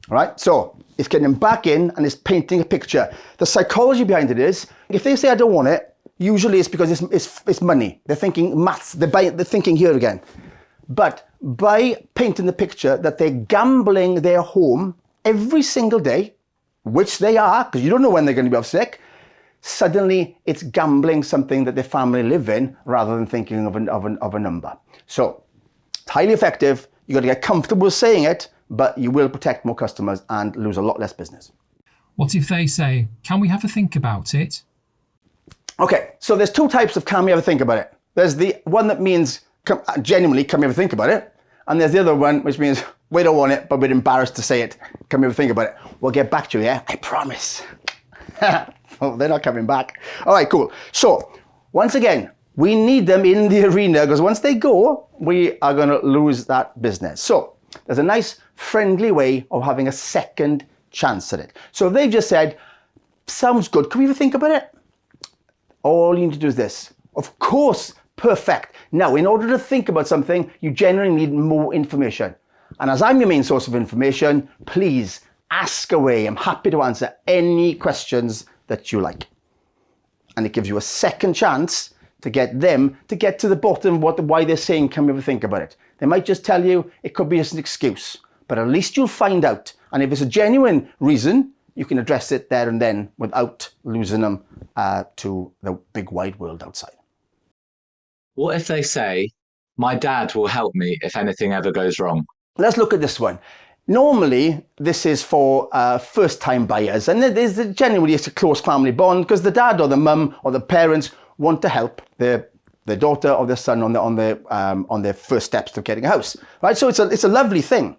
All right, so it's getting them back in and it's painting a picture. The psychology behind it is, if they say I don't want it, usually it's because it's money. They're thinking maths, they're thinking here again. But by painting the picture that they're gambling their home every single day, which they are, because you don't know when they're going to be off sick, suddenly it's gambling something that their family live in rather than thinking of a number. So it's highly effective. You've got to get comfortable with saying it, but you will protect more customers and lose a lot less business. What if they say, can we have a think about it? Okay, so there's two types of can we ever think about it. There's the one that means genuinely, can we ever think about it? And there's the other one, which means we don't want it, but we're embarrassed to say it. Can we ever think about it? We'll get back to you, yeah? I promise. Oh, they're not coming back. All right, cool. So once again, we need them in the arena because once they go, we are going to lose that business. So there's a nice friendly way of having a second chance at it. So if they've just said, sounds good, can we ever think about it? All you need to do is this. Of course, perfect. Now, in order to think about something, you generally need more information. And as I'm your main source of information, please ask away. I'm happy to answer any questions that you like. And it gives you a second chance to get them to get to the bottom of why they're saying, can we ever think about it? They might just tell you it could be just an excuse, but at least you'll find out. And if it's a genuine reason, you can address it there and then without losing them to the big wide world outside. What if they say, my dad will help me if anything ever goes wrong? Let's look at this one. Normally, this is for first-time buyers, and generally it's a close family bond because the dad or the mum or the parents want to help their daughter or their son on their first steps to getting a house, right? So it's a lovely thing,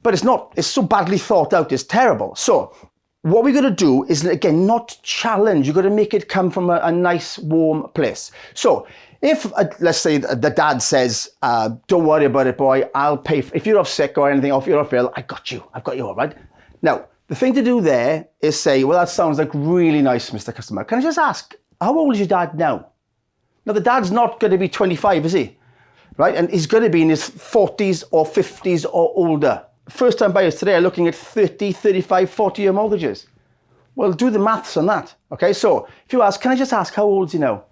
but it's so badly thought out, it's terrible. So what we're going to do is, again, not challenge. You've got to make it come from a nice, warm place. So if, let's say, the dad says, don't worry about it, boy, I'll pay. If you're off sick or anything, or if you're off ill, I've got you all right. Now, the thing to do there is say, well, that sounds like really nice, Mr. Customer. Can I just ask, how old is your dad now? Now, the dad's not going to be 25, is he? Right? And he's going to be in his 40s or 50s or older. first-time buyers today are looking at 30, 35, 40-year mortgages. Well, do the maths on that. Okay, so if you ask, can I just ask, how old is he now?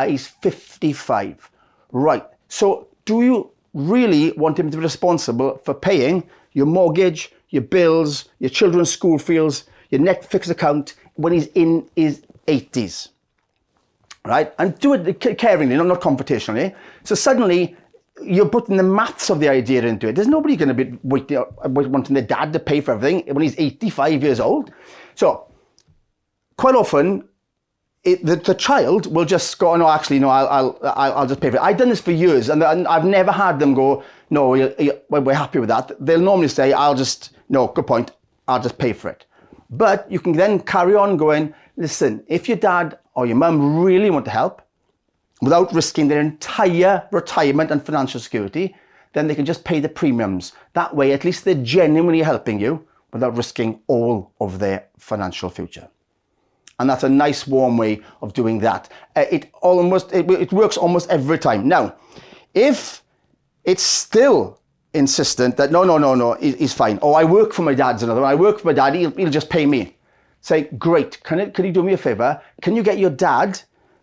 He's 55. Right, so do you really want him to be responsible for paying your mortgage, your bills, your children's school fees, your Netflix account when he's in his 80s? Right, and do it caringly, not confrontationally. So suddenly, you're putting the maths of the idea into it. There's nobody going to be wanting their dad to pay for everything when he's 85 years old. So quite often, the child will just go, no, actually, no, I'll just pay for it. I've done this for years, and I've never had them go, no, we're happy with that. They'll normally say, no, good point, I'll just pay for it. But you can then carry on going, listen, if your dad or your mum really want to help, without risking their entire retirement and financial security, then they can just pay the premiums. That way, at least they're genuinely helping you without risking all of their financial future. And that's a nice, warm way of doing that. It works almost every time. Now, if it's still insistent that, no, he's fine. Oh, I work for my dad's another one. I work for my dad, he'll just pay me. Say, great, can you do me a favor? Can you get your dad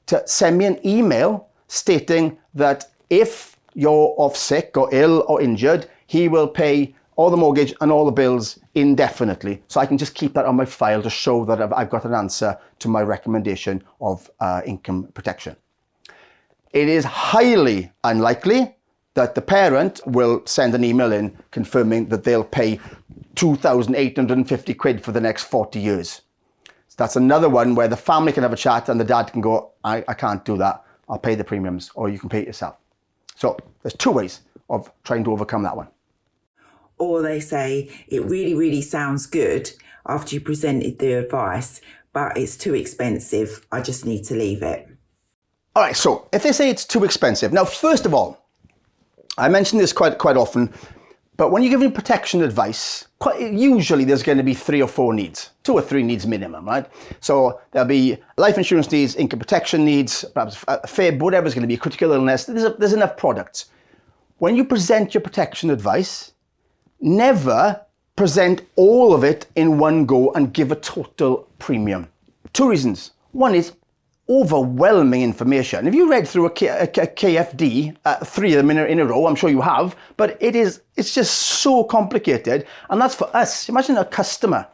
to send me an email stating that if you're off sick or ill or injured, he will pay all the mortgage and all the bills indefinitely. So I can just keep that on my file to show that I've got an answer to my recommendation of income protection. It is highly unlikely that the parent will send an email in confirming that they'll pay 2,850 quid for the next 40 years. That's another one where the family can have a chat and the dad can go, I can't do that. I'll pay the premiums, or you can pay it yourself. So there's two ways of trying to overcome that one. Or they say, it really, really sounds good after you presented the advice, but it's too expensive. I just need to leave it. All right, so if they say it's too expensive. Now, first of all, I mention this quite often, but when you're giving protection advice, usually there's going to be 3 or 4 needs, 2 or 3 needs minimum, right? So there'll be life insurance needs, income protection needs, perhaps a fib, whatever's going to be, critical illness. There's enough products. When you present your protection advice, never present all of it in one go and give a total premium. 2 reasons. One is overwhelming information. If you read through a KFD, 3 of them in a row, I'm sure you have, but it's just so complicated, and that's for us. Imagine a customer,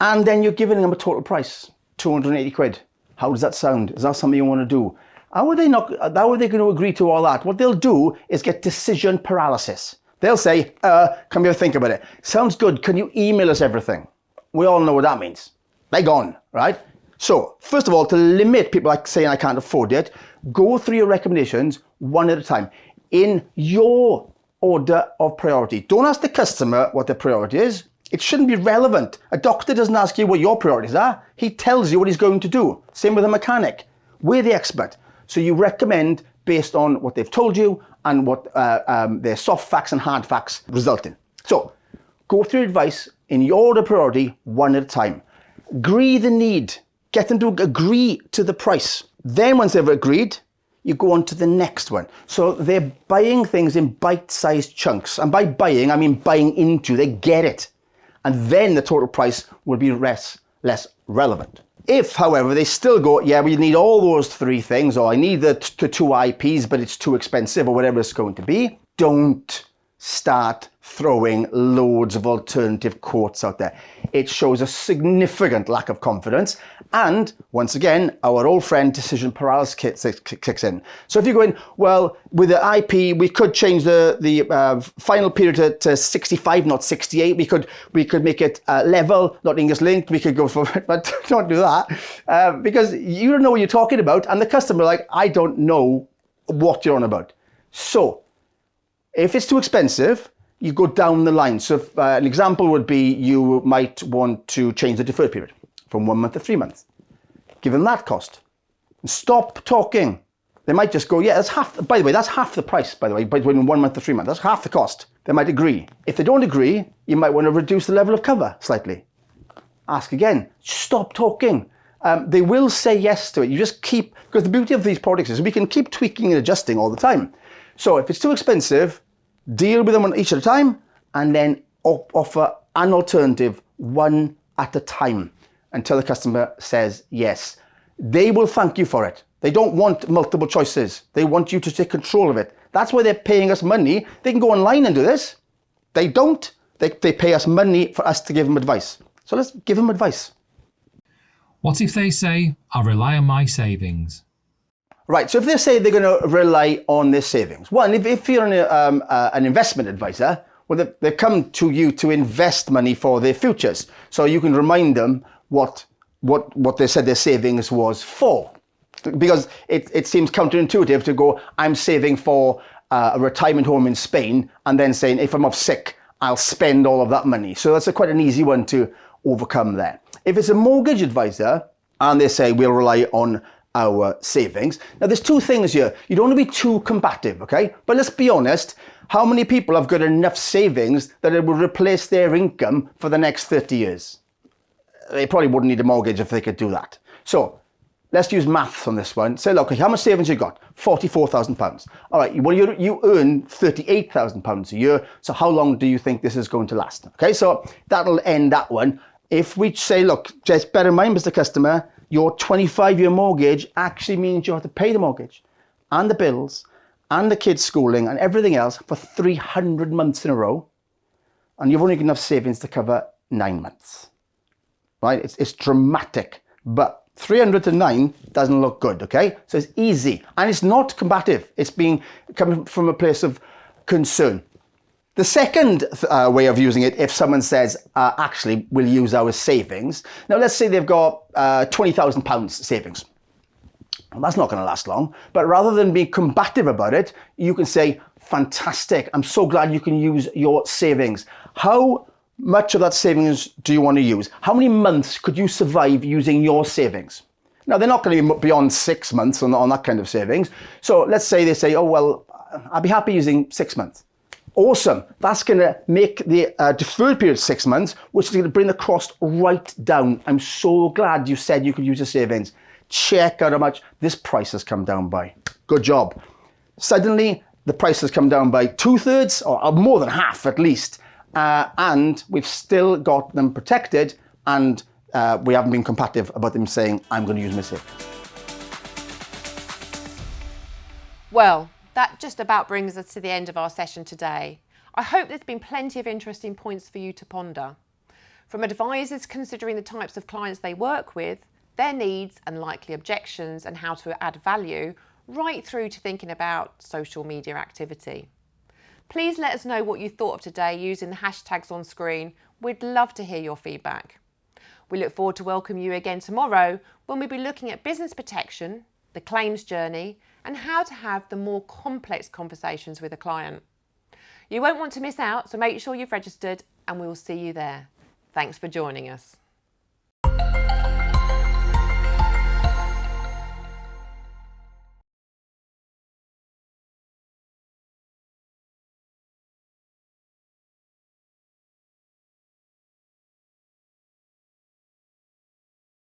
and then you're giving them a total price, 280 quid. How does that sound? Is that something you want to do? How are they going to agree to all that? What they'll do is get decision paralysis. They'll say, come here, think about it. Sounds good. Can you email us everything? We all know what that means. They're gone, right? So, first of all, to limit people like saying I can't afford it, go through your recommendations one at a time in your order of priority. Don't ask the customer what their priority is. It shouldn't be relevant. A doctor doesn't ask you what your priorities are. He tells you what he's going to do. Same with a mechanic. We're the expert. So you recommend based on what they've told you and what their soft facts and hard facts result in. So, go through advice in your order of priority one at a time. Agree the need. Get them to agree to the price. Then once they've agreed, you go on to the next one. So they're buying things in bite-sized chunks. And by buying, I mean buying into. They get it. And then the total price will be less relevant. If, however, they still go, yeah, we need all those 3 things, or I need the 2 IPs, but it's too expensive, or whatever it's going to be, don't start throwing loads of alternative quotes out there. It shows a significant lack of confidence. And once again, our old friend decision paralysis kicks in. So if you're going, well, with the IP, we could change the final period to 65, not 68. We could make it level, not English linked. We could go for it, but don't do that because you don't know what you're talking about. And the customer, like, I don't know what you're on about. So if it's too expensive, you go down the line. So if, an example would be you might want to change the deferred period from 1 month to 3 months. Give them that cost. And stop talking. They might just go, yeah, that's half. By the way, that's half the price, by the way, between 1 month to 3 months. That's half the cost. They might agree. If they don't agree, you might want to reduce the level of cover slightly. Ask again. Stop talking. They will say yes to it. You just keep, because the beauty of these products is we can keep tweaking and adjusting all the time. So if it's too expensive, deal with them each at a time. and then offer an alternative one at a time until the customer says yes. They will thank you for it. They don't want multiple choices. They want you to take control of it. That's why they're paying us money. They can go online and do this. They don't. They pay us money for us to give them advice. So let's give them advice. What if they say, I'll rely on my savings? Right, so if they say they're going to rely on their savings, one, if you're an investment advisor, well, they come to you to invest money for their futures. So you can remind them what they said their savings was for. Because it seems counterintuitive to go, I'm saving for a retirement home in Spain, and then saying, if I'm off sick, I'll spend all of that money. So that's quite an easy one to overcome there. If it's a mortgage advisor, and they say, we'll rely on our savings. Now, there's two things here. You don't want to be too combative, okay? But let's be honest, how many people have got enough savings that it will replace their income for the next 30 years? They probably wouldn't need a mortgage if they could do that. So let's use maths on this one. Say, look, how much savings you got? £44,000. All right, well, you earn £38,000 a year. So how long do you think this is going to last? Okay, so that'll end that one. If we say, look, just bear in mind, Mr. Customer, your 25-year mortgage actually means you have to pay the mortgage and the bills and the kids' schooling and everything else for 300 months in a row. And you've only got enough savings to cover 9 months, right? It's dramatic, but 300 to 9 doesn't look good, okay? So it's easy and it's not combative. It's coming from a place of concern. The second way of using it, if someone says, actually, we'll use our savings. Now, let's say they've got £20,000 savings. Well, that's not going to last long. But rather than being combative about it, you can say, fantastic, I'm so glad you can use your savings. How much of that savings do you want to use? How many months could you survive using your savings? Now, they're not going to be beyond 6 months on that kind of savings. So let's say they say, oh, well, I'll be happy using 6 months. Awesome. That's going to make the deferred period 6 months, which is going to bring the cost right down. I'm so glad you said you could use your savings. Check out how much this price has come down by. Good job. Suddenly, the price has come down by 2/3 or more than half at least. And we've still got them protected, and we haven't been combative about them saying, I'm going to use my savings. Well, that just about brings us to the end of our session today. I hope there's been plenty of interesting points for you to ponder. From advisors considering the types of clients they work with, their needs and likely objections and how to add value, right through to thinking about social media activity. Please let us know what you thought of today using the hashtags on screen. We'd love to hear your feedback. We look forward to welcoming you again tomorrow when we'll be looking at business protection, the claims journey, and how to have the more complex conversations with a client. You won't want to miss out, so make sure you've registered and we will see you there. Thanks for joining us.